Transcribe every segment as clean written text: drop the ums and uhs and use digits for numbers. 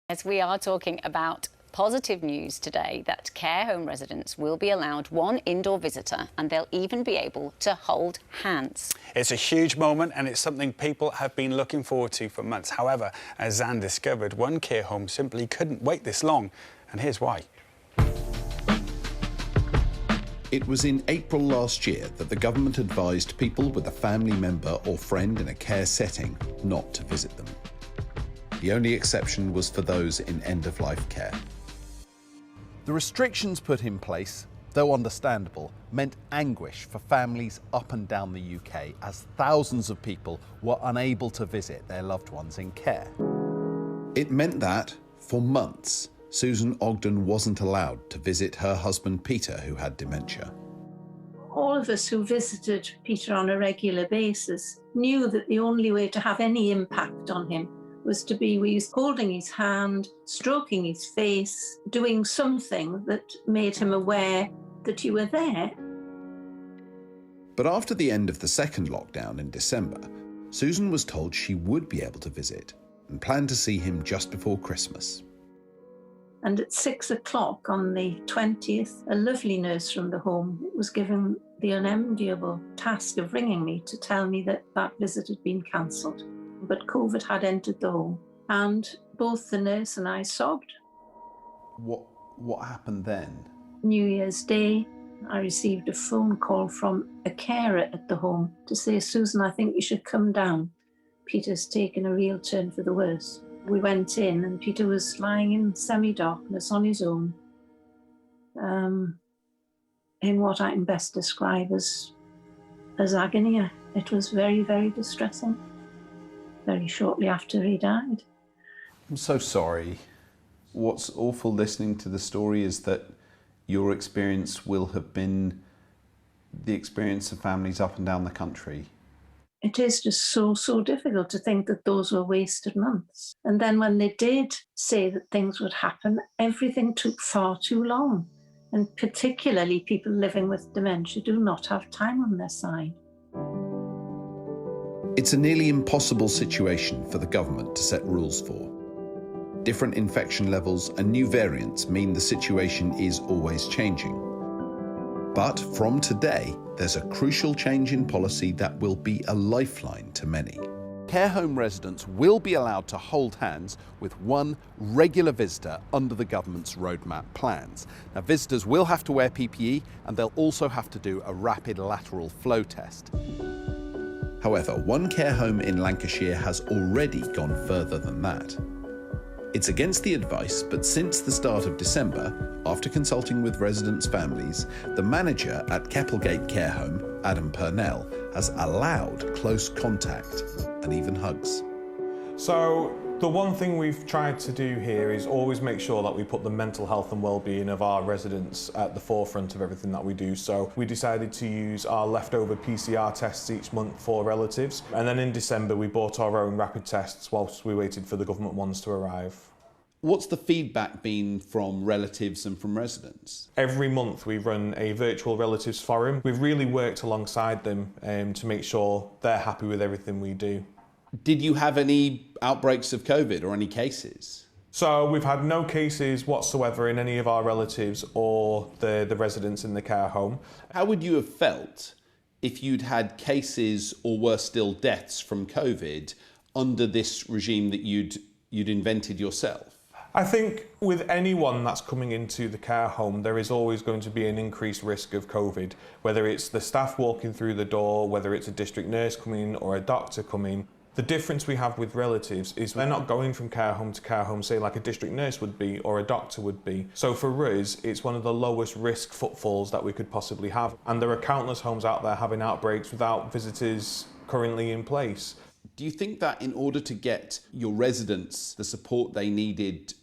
As we are talking about positive news today that care home residents will be allowed one indoor visitor and they'll even be able to hold hands. It's a huge moment and it's something people have been looking forward to for months. However, as Xand discovered, one care home simply couldn't wait this long, and here's why. It was in April last year that the government advised people with a family member or friend in a care setting not to visit them. The only exception was for those in end-of-life care. The restrictions put in place, though understandable, meant anguish for families up and down the UK as thousands of people were unable to visit their loved ones in care. It meant that, for months, Susan Ogden wasn't allowed to visit her husband Peter, who had dementia. All of us who visited Peter on a regular basis knew that the only way to have any impact on him was to be holding his hand, stroking his face, doing something that made him aware that you were there. But after the end of the second lockdown in December, Susan was told she would be able to visit and planned to see him just before Christmas. And at 6 o'clock on the 20th, a lovely nurse from the home was given the unenviable task of ringing me to tell me that that visit had been cancelled. But COVID had entered the home, and both the nurse and I sobbed. What happened then? New Year's Day, I received a phone call from a carer at the home to say, "Susan, I think you should come down. Peter's taken a real turn for the worse." We went in and Peter was lying in semi-darkness on his own, in what I can best describe as agony. It was very, very distressing. Very shortly after he died. I'm so sorry. What's awful listening to the story is that your experience will have been the experience of families up and down the country. It is just so difficult to think that those were wasted months. And then when they did say that things would happen, everything took far too long. And particularly people living with dementia do not have time on their side. It's a nearly impossible situation for the government to set rules for. Different infection levels and new variants mean the situation is always changing. But from today, there's a crucial change in policy that will be a lifeline to many. Care home residents will be allowed to hold hands with one regular visitor under the government's roadmap plans. Now, visitors will have to wear PPE and they'll also have to do a rapid lateral flow test. However, one care home in Lancashire has already gone further than that. It's against the advice, but since the start of December, after consulting with residents' families, the manager at Keppelgate Care Home, Adam Purnell, has allowed close contact and even hugs. So the one thing we've tried to do here is always make sure that we put the mental health and well-being of our residents at the forefront of everything that we do. So we decided to use our leftover PCR tests each month for relatives. And then in December, we bought our own rapid tests whilst we waited for the government ones to arrive. What's the feedback been from relatives and from residents? Every month we run a virtual relatives forum. We've really worked alongside them to make sure they're happy with everything we do. Did you have any outbreaks of COVID or any cases? So we've had no cases whatsoever in any of our relatives or the residents in the care home. How would you have felt if you'd had cases or worse still deaths from COVID under this regime that you'd invented yourself? I think with anyone that's coming into the care home, there is always going to be an increased risk of COVID, whether it's the staff walking through the door, whether it's a district nurse coming or a doctor coming. The difference we have with relatives is they're not going from care home to care home, say like a district nurse would be or a doctor would be. So for us, it's one of the lowest risk footfalls that we could possibly have. And there are countless homes out there having outbreaks without visitors currently in place. Do you think that in order to get your residents the support they needed,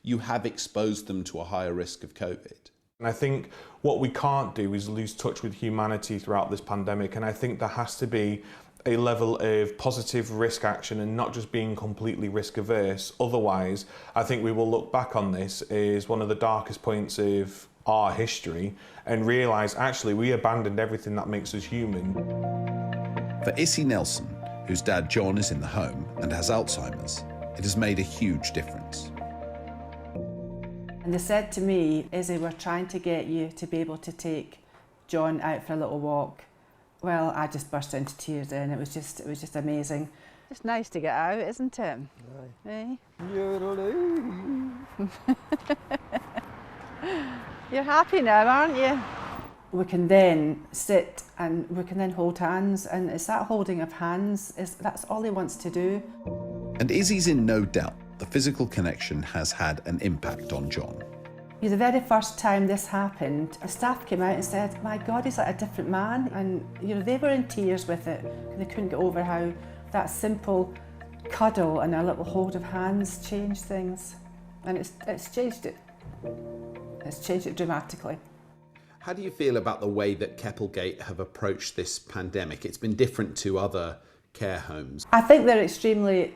you have exposed them to a higher risk of COVID? And I think what we can't do is lose touch with humanity throughout this pandemic. And I think there has to be a level of positive risk action and not just being completely risk averse. Otherwise, I think we will look back on this as one of the darkest points of our history and realise actually we abandoned everything that makes us human. For Issy Nelson, whose dad John is in the home and has Alzheimer's, it has made a huge difference. And they said to me, Izzy, we're trying to get you to be able to take John out for a little walk. Well, I just burst into tears then. It was just amazing. It's nice to get out, isn't it? Aye. Eh? You're happy now, aren't you? We can then sit and we can then hold hands, and it's that holding of hands, that's all he wants to do. And Izzy's in no doubt the physical connection has had an impact on John. The very first time this happened, our staff came out and said, my God, he's like a different man. And they were in tears with it. They couldn't get over how that simple cuddle and a little hold of hands changed things. And it's changed it. It's changed it dramatically. How do you feel about the way that Keppelgate have approached this pandemic? It's been different to other care homes. I think they're extremely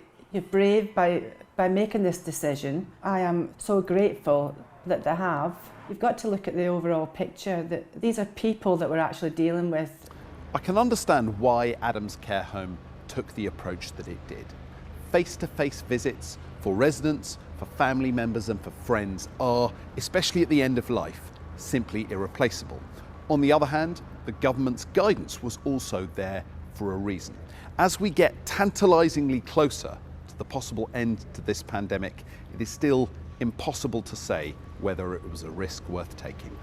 brave by making this decision. I am so grateful that they have. You've got to look at the overall picture, that these are people that we're actually dealing with. I can understand why Adams Care Home took the approach that it did. Face-to-face visits for residents, for family members and for friends are, especially at the end of life, simply irreplaceable. On the other hand, the government's guidance was also there for a reason. As we get tantalisingly closer to the possible end to this pandemic, it is still impossible to say whether it was a risk worth taking.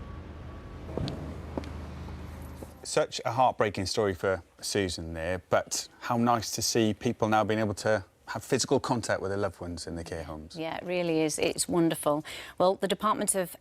Such a heartbreaking story for Susan there, but how nice to see people now being able to have physical contact with their loved ones in the care homes. Yeah, it really is. It's wonderful. Well, the Department of